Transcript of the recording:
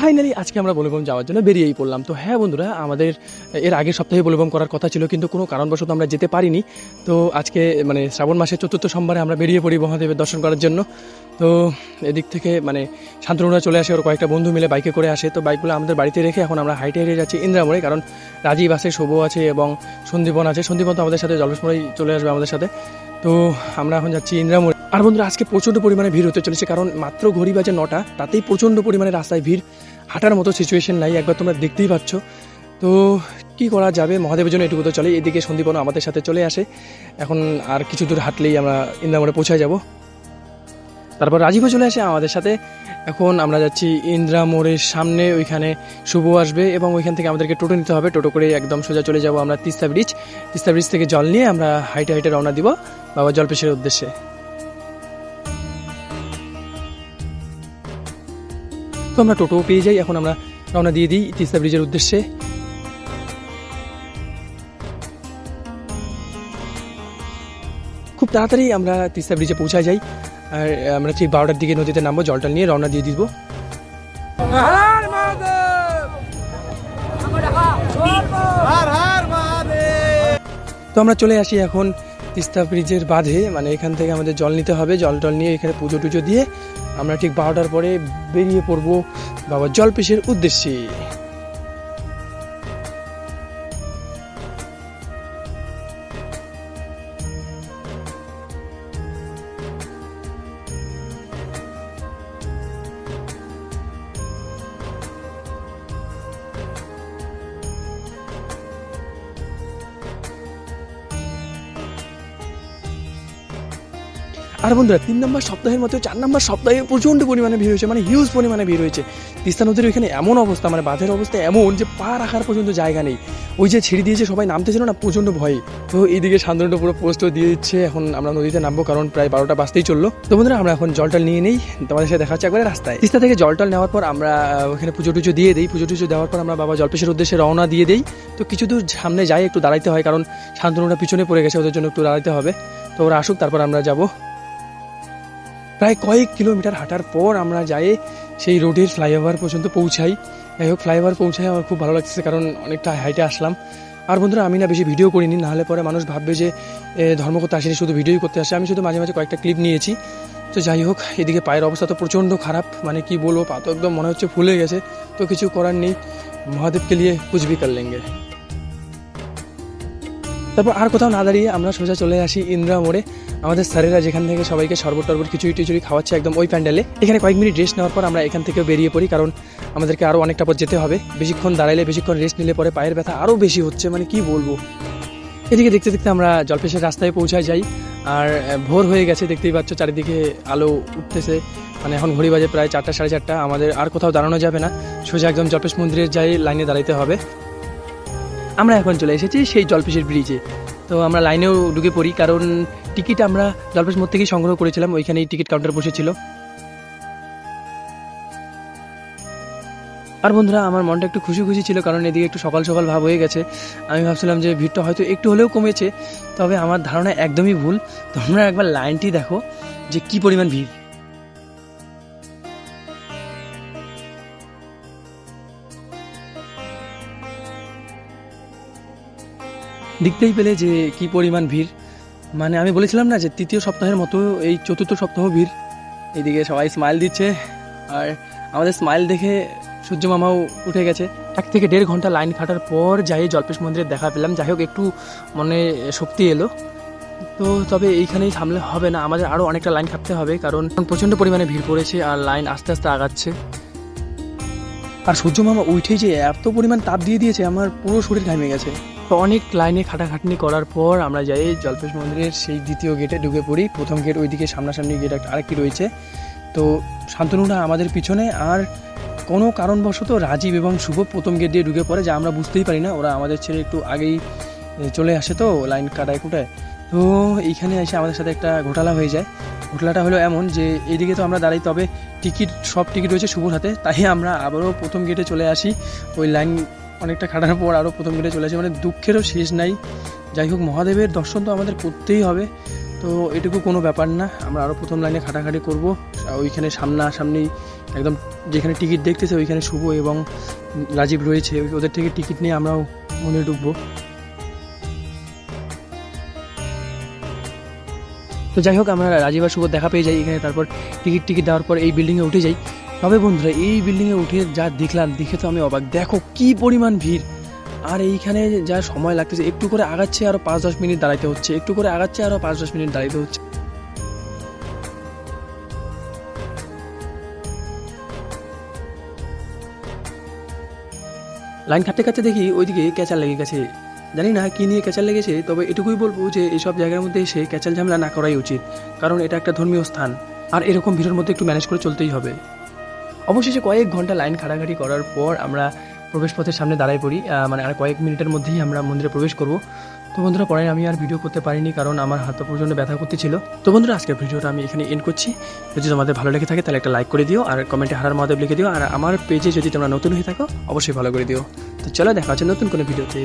Finally আজকে আমরা বোলবম যাওয়ার জন্য বেরিয়েই পড়লাম। তো হ্যাঁ বন্ধুরা, আমাদের এর আগের সপ্তাহে বোলবম করার কথা ছিল, কিন্তু কোনো কারণবশত আমরা যেতে পারিনি। তো আজকে মানে শ্রাবণ মাসের ৪র্থ সোমবারে আমরা বেরিয়ে পড়ি মহাদেবের দর্শন করার জন্য। তো এদিক থেকে মানে শান্তনুরা চলে আসে, ওর কয়েকটা বন্ধু মিলে বাইকে করে আসে। তো বাইকগুলো আমাদের বাড়িতে রেখে এখন আমরা হাইটে হেঁটে যাচ্ছি ইন্দ্রামোড়ে, কারণ রাজীব আছে, শুভ আছে এবং সন্দীপন আছে। সন্দীপন তো আমাদের সাথে জলপেশমোড়েই চলে আসবে আমাদের সাথে। তো আমরা এখন যাচ্ছি ইন্দ্রামোড়ে। আর বন্ধুরা আজকে প্রচণ্ড পরিমাণে ভিড় হতে চলেছে, কারণ মাত্র ঘড়ি বাজে 9টা, তাতেই প্রচণ্ড পরিমাণে রাস্তায় ভিড়, হাঁটার মতো সিচুয়েশন নাই, একবার তোমরা দেখতেই পাচ্ছ। তো কি করা যাবে, মহাদেবের জন্য এটুকু তো চলে। এদিকে সন্দীপন আমাদের সাথে চলে আসে, এখন আর কিছু দূর হাঁটলেই আমরা ইন্দ্রামোড়ে পৌঁছে যাব। তারপর রাজীবও চলে আসে আমাদের সাথে। এখন আমরা যাচ্ছি ইন্দ্রামোড়ের সামনে, ওইখানে শুভ আসবে এবং ওইখান থেকে আমাদেরকে টোটো নিতে হবে। টোটো করে একদম সোজা চলে যাব আমরা তিস্তা ব্রিজ। তিস্তা ব্রিজ থেকে জল নিয়ে আমরা হাইটে হাইটে রওনা দিব বাবা জলপেশের উদ্দেশ্যে। তো আমরা টোটো পেয়ে যাই, এখন আমরা রওনা দিয়ে দিই তিস্তা ব্রিজের উদ্দেশ্যে। খুব তাড়াতাড়ি আমরা তিস্তা ব্রিজে পৌঁছায় যাই, আর আমরা ঠিক 12টার দিকে নদীতে নামবো, জলটা নিয়ে রওনা দিয়ে দিব। তো আমরা চলে আসি এখন তিস্তা ব্রিজের বাঁধে, মানে এখান থেকে আমাদের জল নিতে হবে। জল নিয়ে এখানে পুজো টুজো দিয়ে আমরা ঠিক 12টার পরে বেরিয়ে পড়বো বাবা জলপেশের উদ্দেশ্যে। আর বন্ধুরা 3 নম্বর সপ্তাহের মতো 4 নম্বর সপ্তাহে প্রচণ্ড পরিমাণে ভিড় হয়েছে, মানে হিউজ পরিমাণে ভিড় হয়েছে। তিস্তা নদীর ওইখানে এমন অবস্থা, মানে বাঁধের অবস্থা এমন যে পা রাখার পর্যন্ত জায়গা নেই। ওই যে ছিঁড়ে দিয়েছে, সবাই নামতেছিল না প্রচণ্ড ভয়ে। তো এইদিকে শান্তনুটা পুরো পোস্টও দিয়ে দিচ্ছে, এখন আমরা নদীতে নামবো, কারণ প্রায় 12টা বাজতেই চললো। তো বন্ধুরা আমরা এখন জলটল নিয়ে নেই, তোমাদের সাথে দেখা হচ্ছে একবারে রাস্তায়। তিস্তা থেকে জলটল নেওয়ার পর আমরা ওখানে পুজো টুজো দিয়ে দিই। পুজো টুজো দেওয়ার পর আমরা বাবা জলপেশের উদ্দেশ্যে রওনা দিয়ে দিই। তো কিছু দূর সামনে যাই, একটু দাঁড়াইতে হয়, কারণ শান্তনুটা পিছনে পড়ে গেছে, ওদের জন্য একটু দাঁড়াইতে হবে। তো ওরা আসুক, তারপর আমরা যাবো। প্রায় কয়েক কিলোমিটার হাঁটার পর আমরা যাই সেই রোডের ফ্লাইওভার পর্যন্ত পৌঁছাই। যাই হোক, ফ্লাইওভার পৌঁছাই আমার খুব ভালো লাগছে, কারণ অনেকটা হাইটে আসলাম। আর বন্ধুরা আমি না বেশি ভিডিও করিনি, নাহলে পরে মানুষ ভাববে যে ধর্ম করতে আসেনি, শুধু ভিডিওই করতে আসে। আমি শুধু মাঝে মাঝে কয়েকটা ক্লিপ নিয়েছি। তো যাই হোক, এদিকে পায়ের অবস্থা তো প্রচণ্ড খারাপ, মানে কি বলবো, পা তো একদম মনে হচ্ছে ফুলে গেছে। তো কিছু করার নেই, মহাদেবকে নিয়ে কুছ ভি কর লেঙ্গে। তারপর আর কোথাও না দাঁড়িয়ে আমরা সোজা চলে আসি ইন্দ্রামোড়ে। আমাদের স্যারেরা যেখান থেকে সবাইকে শরবত টরবত খিচুড়ি টিচুড়ি খাওয়াচ্ছে একদম ওই প্যান্ডেলে। এখানে কয়েক মিনিট রেস্ট নেওয়ার পর আমরা এখান থেকে বেরিয়ে পড়ি, কারণ আমাদেরকে আরও অনেকটা পথ যেতে হবে। বেশিক্ষণ দাঁড়াইলে, বেশিক্ষণ রেস্ট নিলে পরে পায়ের ব্যথা আরও বেশি হচ্ছে, মানে কি বলবো। এদিকে দেখতে দেখতে আমরা জলপেশের রাস্তায় পৌঁছায় যাই, আর ভোর হয়ে গেছে, দেখতেই পাচ্ছ চারিদিকে আলো উঠতেছে। মানে এখন ঘড়ি বাজে প্রায় 4টা সাড়ে 4টা। আমাদের আর কোথাও দাঁড়ানো যাবে না, সোজা একদম জলপেশ মন্দিরের যাই লাইনে দাঁড়াইতে হবে। আমরা এখন চলে এসেছি সেই জলপেশের ব্রিজে। তো আমরা লাইনেও ঢুকে পড়ি, কারণ টিকিট আমরা জলপেশ মোড় থেকেই সংগ্রহ করেছিলাম, ওইখানেই টিকিট কাউন্টার বসেছিল। আর বন্ধুরা আমার মনটা একটু খুশি খুশি ছিল, কারণ এদিকে একটু সকাল সকাল ভাব হয়ে গেছে। আমি ভাবছিলাম যে ভিড়টা হয়তো একটু হলেও কমেছে, তবে আমার ধারণা একদমই ভুল। তোমরা একবার লাইনটি দেখো যে কি পরিমাণ ভিড়। দেখতেই পেলে যে কি পরিমাণ ভিড়। মানে আমি বলেছিলাম না যে 3য় সপ্তাহের মতো এই 4র্থ সপ্তাহ ভিড়। এইদিকে সবাই স্মাইল দিচ্ছে, আর আমাদের স্মাইল দেখে সূর্য মামাও উঠে গেছে। 1 থেকে 1.5 ঘন্টা লাইন কাটার পর যাই জলপেশ মন্দিরের দেখা পেলাম। যাই হোক, একটু মনে শক্তি এলো। তো তবে এইখানেই থামলে হবে না, আমাদের আরও অনেকটা লাইন কাটতে হবে, কারণ প্রচণ্ড পরিমাণে ভিড় পড়েছে আর লাইন আস্তে আস্তে আগাচ্ছে। আর সূর্য মামা উঠেই যে এত পরিমাণ তাপ দিয়ে দিয়েছে, আমার পুরো শরীর ঘামে গেছে। তো অনেক লাইনে খাটাখাটনি করার পর আমরা যাই জলপেশ মন্দিরের সেই 2য় গেটে ঢুকে পড়ি। প্রথম গেট ওইদিকে সামনাসামনি গেট আরেকটি রয়েছে। তো শান্তনুরা আমাদের পিছনে, আর কোনো কারণবশত রাজীব এবং শুভ প্রথম গেট দিয়ে ঢুকে পড়ে, যা আমরা বুঝতেই পারি না। ওরা আমাদের ছেড়ে একটু আগেই চলে আসে, তো লাইন কাটায় কুটায়। তো এইখানে এসে আমাদের সাথে একটা ঘোটালা হয়ে যায়। ঘোটালাটা হলো এমন যে এইদিকে তো আমরা দাঁড়াই, তবে সব টিকিট রয়েছে শুভর হাতে, তাই আমরা আবারও প্রথম গেটে চলে আসি। ওই লাইন অনেকটা খাটার পর আরও প্রথম গেটে চলে আসি, মানে দুঃখেরও শেষ নাই। যাই হোক, মহাদেবের দর্শন তো আমাদের করতেই হবে। তো তো এটুকু কোনো ব্যাপার না, আমরা আরও প্রথম লাইনে খাটাখাটি করব। ওইখানে সামনাসামনি একদম যেখানে টিকিট দেখতেছে ওইখানে শুভ এবং রাজীব রয়েছে, ওদের থেকে টিকিট নিয়ে আমরাও মন্দিরে ঢুকবো। তো যাই হোক, আমরা রাজীব আর শুভ দেখা পেয়ে যাই এখানে, তারপর টিকিট দেওয়ার পর এই বিল্ডিংয়ে উঠে যাই। তবে বন্ধুরা, এই বিল্ডিংয়ে উঠে যা দেখলাম, দেখে তো আমি অবাক। দেখো কি পরিমাণ ভিড়, আর এইখানে যা সময় লাগতেছে, একটু করে আগাচ্ছে আরও 5-10 মিনিট দাঁড়াইতে হচ্ছে, একটু করে আগাচ্ছে আরও 5-10 মিনিট দাঁড়াইতে হচ্ছে। লাইন কাটতে দেখি ওইদিকে ক্যাচাল লেগে গেছে, জানি না কী নিয়ে ক্যাচাল লেগেছে, তবে এটুকুই বলবো যে এইসব জায়গার মধ্যে এসে ক্যাচাল ঝামেলা না করাই উচিত, কারণ এটা একটা ধর্মীয় স্থান, আর এরকম ভিড়ের মধ্যে একটু ম্যানেজ করে চলতেই হবে। অবশেষে কয়েক ঘন্টা লাইন খাটাখাটি করার পর আমরা প্রবেশপথের সামনে দাঁড়াই পড়ি, মানে আর কয়েক মিনিটের মধ্যেই আমরা মন্দিরে প্রবেশ করব। তো বন্ধুরা, পরে আমি আর ভিডিও করতে পারিনি, কারণ আমার হাত প্রচণ্ড ব্যথা করতেছিল। তো বন্ধুরা, আজকের ভিডিওটা আমি এখানে এন্ড করছি। যদি তোমাদের ভালো লেগে থাকে তাহলে একটা লাইক করে দিও, আর কমেন্টে হারার মহাদেব লিখে দিও, আর আমার পেজে যদি তোমরা নতুন হয়ে থাকো অবশ্যই ভালো করে দিও। তো চলো, দেখা হচ্ছে নতুন কোনো ভিডিওতে।